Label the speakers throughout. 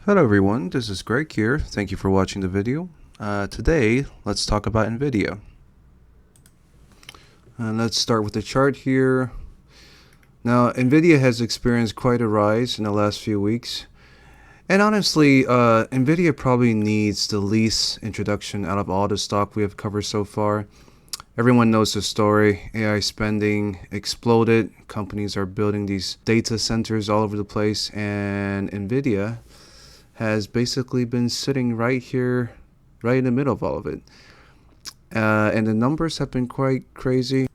Speaker 1: Hello everyone, this is Greg here. Thank you for watching the video. Today, let's talk about Nvidia. And let's start with the chart here. Now, Nvidia has experienced quite a rise in the last few weeks. And honestly, Nvidia probably needs the least introduction out of all the stock we have covered so far. Everyone knows the story. AI spending exploded. Companies are building these data centers all over the place, and Nvidia has basically been sitting right here, right in the middle of all of it. And the numbers have been quite crazy.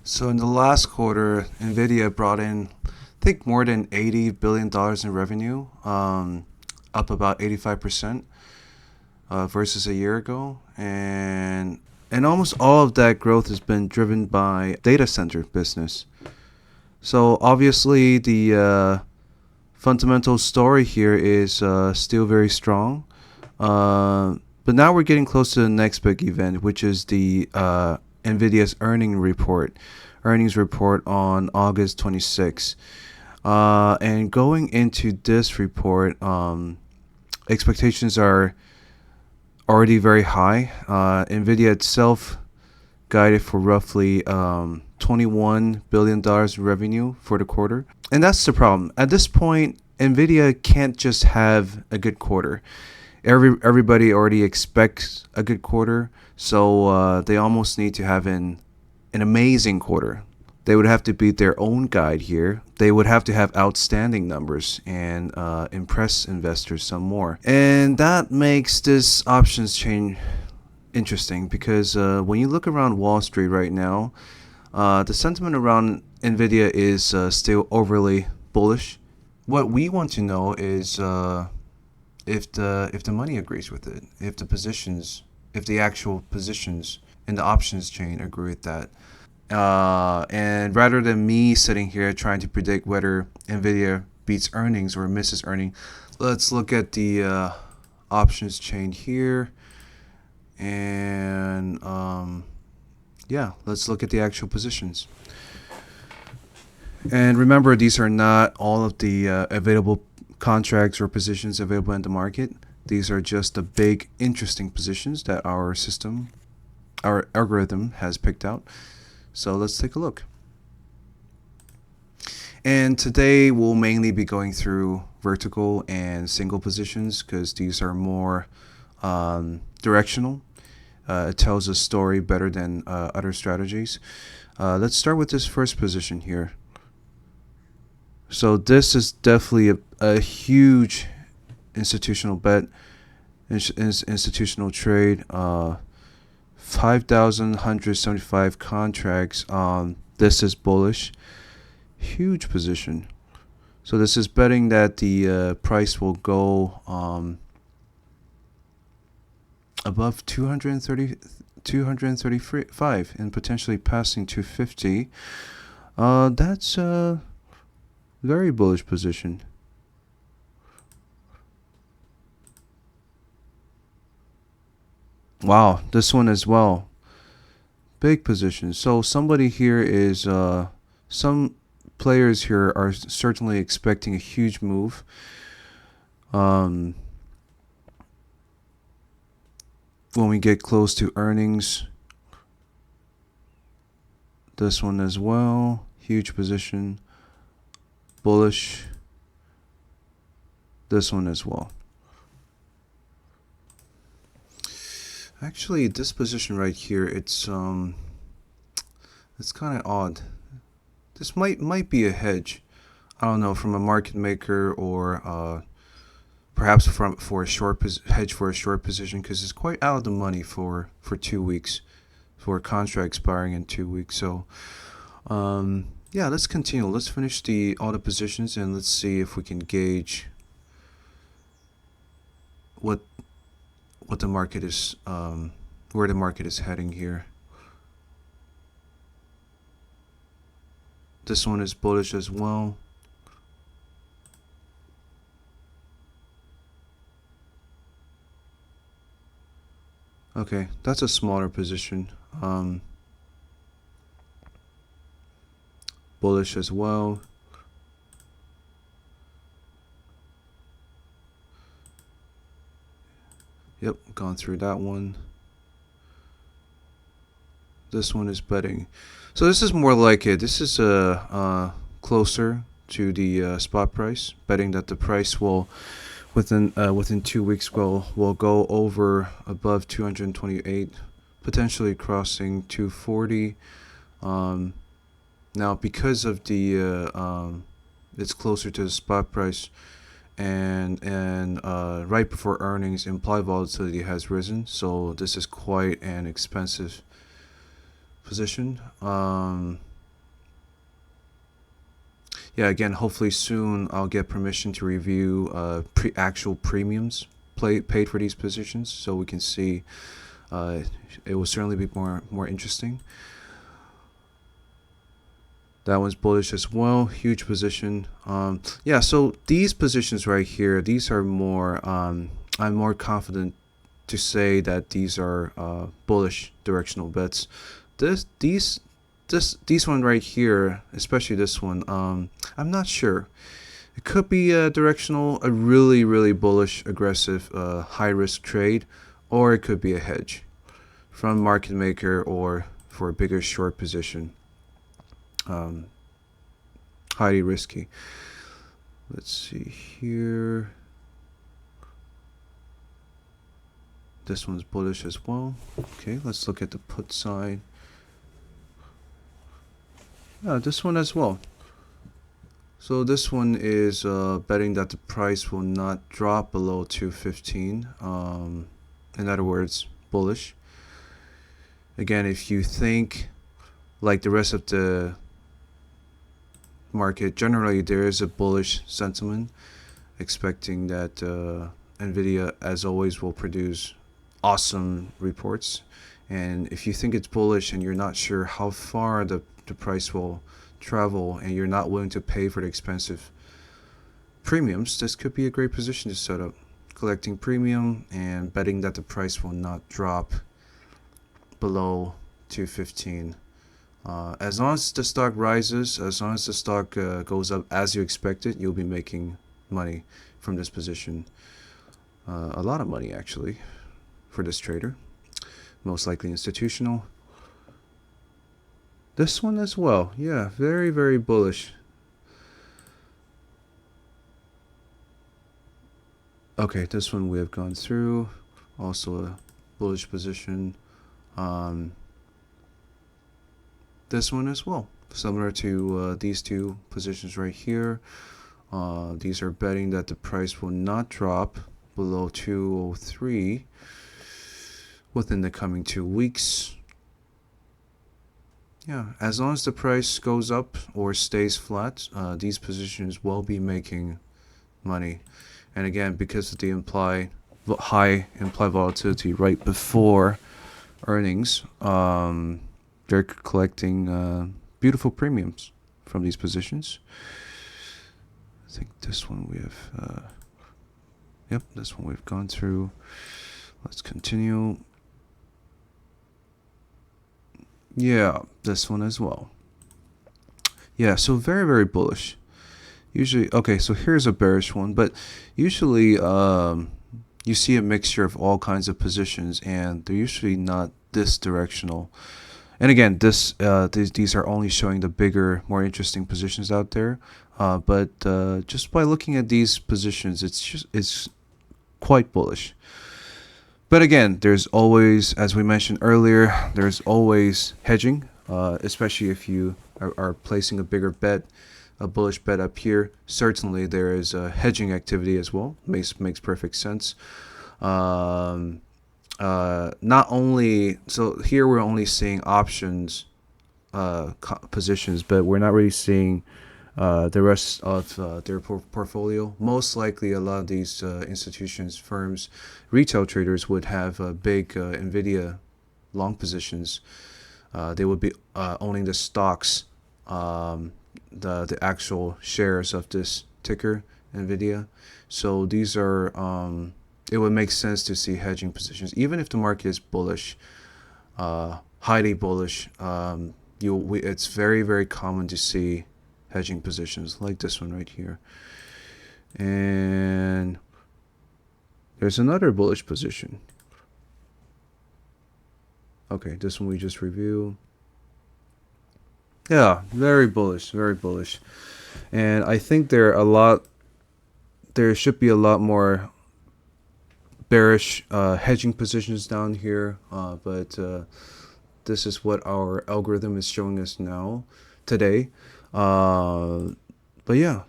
Speaker 1: So in the last quarter, Nvidia brought in, I think, more than $80 billion in revenue, up about 85% versus a year ago. And almost all of that growth has been driven by data center business. So obviously the fundamental story here is still very strong. But now we're getting close to the next big event, which is the Nvidia's earnings report on August 26th. And going into this report, expectations are already very high. Nvidia itself guided for roughly $21 billion in revenue for the quarter. And that's the problem. At this point, Nvidia can't just have a good quarter. Everybody already expects a good quarter, so they almost need to have an amazing quarter. They would have to beat their own guide here. They would have to have outstanding numbers and impress investors some more. And that makes this options chain interesting because when you look around Wall Street right now, the sentiment around Nvidia is still overly bullish. What we want to know is if the money agrees with it, if the actual positions in the options chain agree with that. And rather than me sitting here trying to predict whether Nvidia beats earnings or misses earnings, let's look at the options chain here. And yeah, let's look at the actual positions. And remember, these are not all of the available contracts or positions available in the market. These are just the big, interesting positions that our algorithm has picked out. So let's take a look. And today we'll mainly be going through vertical and single positions because these are more directional. It tells a story better than other strategies. Let's start with this first position here. So this is definitely a huge institutional bet, institutional trade. 5,175 contracts. This is bullish. Huge position. So this is betting that the price will go above 235 and potentially passing 250. That's a very bullish position. Wow, this one as well. Big position. So somebody here is some players here are certainly expecting a huge move. When we get close to earnings, this one as well, huge position, bullish, this one as well. Actually, this position right here, it's kind of odd. This might be a hedge. I don't know, from a market maker or perhaps for a short hedge for a short position, because it's quite out of the money for 2 weeks, for a contract expiring in 2 weeks. So yeah, let's continue. Let's finish all the positions and let's see if we can gauge what the market is, where the market is heading here. This one is bullish as well. Okay, that's a smaller position. Bullish as well. Yep, gone through that one. This one is betting. So this is more like it. This is closer to the spot price, betting that the price will within 2 weeks will go over above 228, potentially crossing 240. Now because of the it's closer to the spot price, and right before earnings, implied volatility has risen, so this is quite an expensive position. Yeah, again, hopefully soon I'll get permission to review actual premiums paid for these positions, so we can see. It will certainly be more interesting. That one's bullish as well. Huge position. Yeah, so these positions right here, these are more. I'm more confident to say that these are bullish directional bets. These one right here, especially this one. I'm not sure. It could be a directional, a really bullish, aggressive, high risk trade, or it could be a hedge from market maker or for a bigger short position. Highly risky. Let's see here. This one's bullish as well. Okay, let's look at the put side. Yeah, this one as well. So this one is betting that the price will not drop below 215. In other words, bullish. Again, if you think like the rest of the market, generally there is a bullish sentiment, expecting that Nvidia, as always, will produce awesome reports. And if you think it's bullish and you're not sure how far the price will travel, and you're not willing to pay for the expensive premiums, this could be a great position to set up, collecting premium and betting that the price will not drop below 215. As long as the stock rises, as long as the stock goes up as you expected, you'll be making money from this position. A lot of money, actually, for this trader. Most likely institutional. This one as well. Yeah, very bullish. Okay, this one we have gone through. Also a bullish position. This one as well, similar to these two positions right here. These are betting that the price will not drop below 203 within the coming 2 weeks. Yeah, as long as the price goes up or stays flat, these positions will be making money. And again, because of the high implied volatility right before earnings, they're collecting beautiful premiums from these positions. I think this one we have, yep, this one we've gone through. Let's continue. Yeah, this one as well. Yeah, so very bullish. Usually, okay, so here's a bearish one, but usually you see a mixture of all kinds of positions, and they're usually not this directional. And again, these are only showing the bigger, more interesting positions out there. But just by looking at these positions, it's quite bullish. But again, there's always, as we mentioned earlier, there's always hedging, especially if you are placing a bigger bet, a bullish bet up here. Certainly, there is a hedging activity as well. Makes perfect sense. Not only, so here we're only seeing options positions, but we're not really seeing the rest of their portfolio. Most likely a lot of these institutions, firms, retail traders would have big Nvidia long positions. They would be owning the stocks, the actual shares of this ticker, Nvidia. So these are it would make sense to see hedging positions, even if the market is bullish, highly bullish. It's very common to see hedging positions like this one right here. And There's another bullish position. Okay, this one we just reviewed. Yeah, very bullish, very bullish. And I think there should be a lot more bearish hedging positions down here, but this is what our algorithm is showing us now, today. But yeah,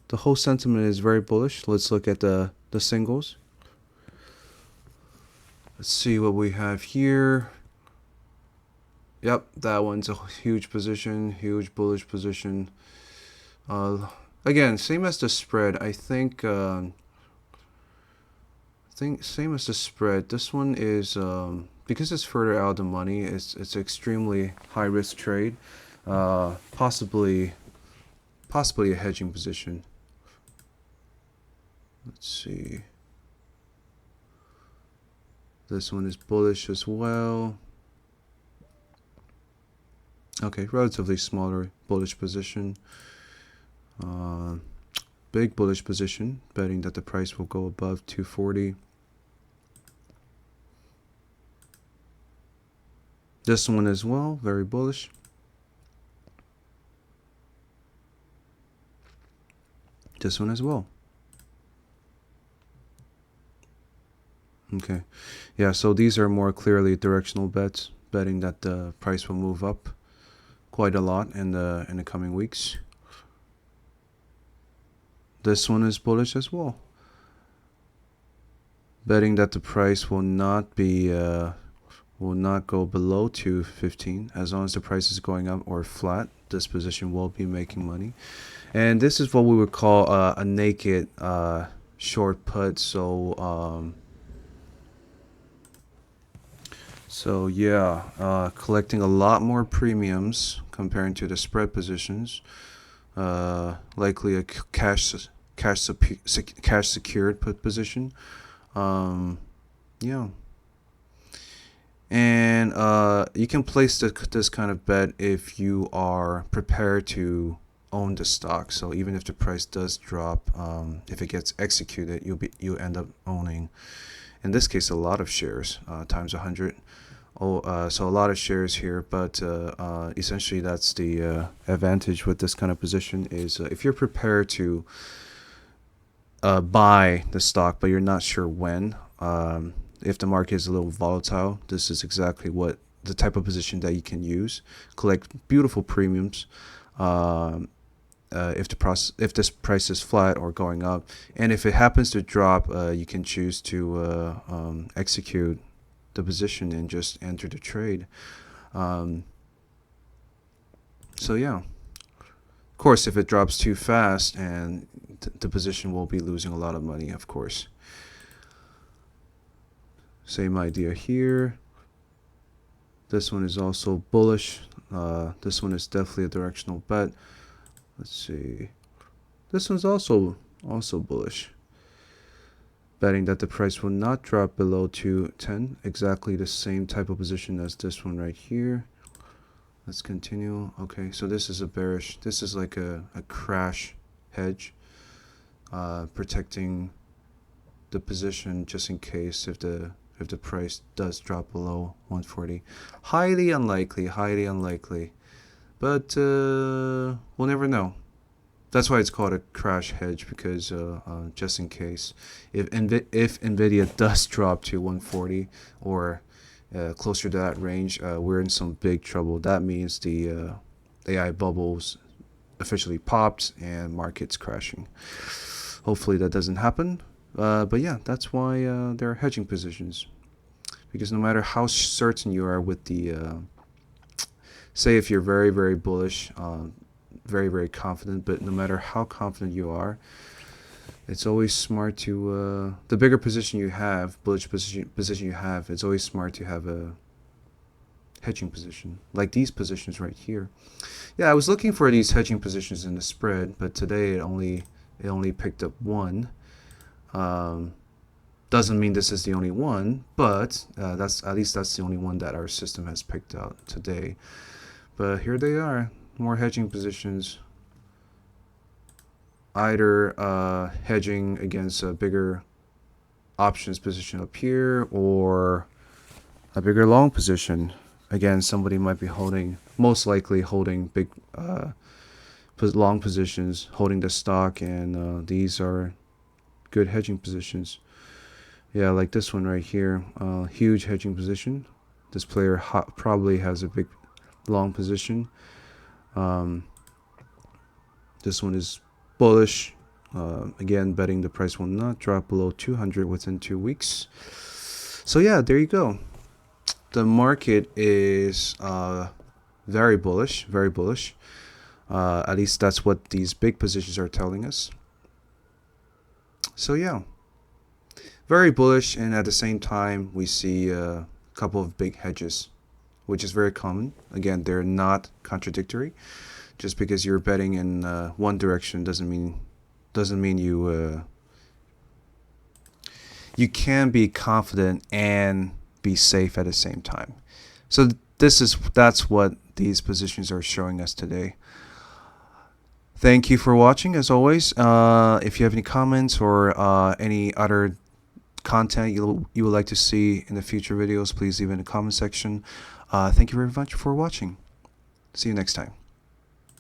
Speaker 1: the whole sentiment is very bullish. Let's look at the singles. Let's see what we have here. Yep, that one's a huge position, huge bullish position. Again, same as the spread. I think same as the spread. This one is because it's further out of the money. It's extremely high risk trade. Possibly a hedging position. Let's see. This one is bullish as well. Okay, relatively smaller bullish position. Big bullish position, betting that the price will go above 240. This one as well, very bullish. This one as well. Okay, yeah, so these are more clearly directional bets, betting that the price will move up quite a lot in the coming weeks. This one is bullish as well, betting that the price will not go below 215. As long as the price is going up or flat, this position will be making money. And this is what we would call a naked short put. So yeah, collecting a lot more premiums comparing to the spread positions. Likely a cash secured put position. Yeah. And you can place this kind of bet if you are prepared to own the stock. So even if the price does drop, if it gets executed, you end up owning, in this case, a lot of shares times 100. So a lot of shares here, but essentially that's the advantage with this kind of position is if you're prepared to buy the stock, but you're not sure when. If the market is a little volatile, this is exactly what the type of position that you can use. Collect beautiful premiums if this price is flat or going up, and if it happens to drop, you can choose to execute the position and just enter the trade. So yeah, of course, if it drops too fast, and the position will be losing a lot of money, of course. Same idea here. This one is also bullish. This one is definitely a directional bet. Let's see. This one's also bullish, betting that the price will not drop below 210. Exactly the same type of position as this one right here. Let's continue. Okay, so this is a bearish. This is like a crash hedge, protecting the position just in case if the price does drop below 140. Highly unlikely, but we'll never know. That's why it's called a crash hedge, because just in case if Nvidia does drop to 140 or closer to that range, we're in some big trouble. That means the AI bubbles officially popped and markets crashing. Hopefully that doesn't happen. But yeah, that's why there are hedging positions, because no matter how certain you are with the say if you're very, very bullish, very, very confident, but no matter how confident you are, it's always smart to the bigger position you have, bullish position you have, it's always smart to have a hedging position, like these positions right here. Yeah, I was looking for these hedging positions in the spread, but today it only picked up one. Doesn't mean this is the only one, but that's the only one that our system has picked out today. But here they are, more hedging positions, either hedging against a bigger options position up here or a bigger long position. Again, somebody might be holding, most likely holding big long positions, holding the stock, and these are good hedging positions. Yeah, like this one right here, huge hedging position. This player probably has a big long position. This one is bullish. Again, betting the price will not drop below 200 within 2 weeks. So yeah, there you go. The market is very bullish, very bullish. At least that's what these big positions are telling us. So yeah, very bullish, and at the same time we see a couple of big hedges, which is very common. Again, they're not contradictory. Just because you're betting in one direction doesn't mean you can be confident and be safe at the same time. So that's what these positions are showing us today. Thank you for watching, as always. If you have any comments or any other content you would like to see in the future videos, please leave it in the comment section. Thank you very much for watching. See you next time.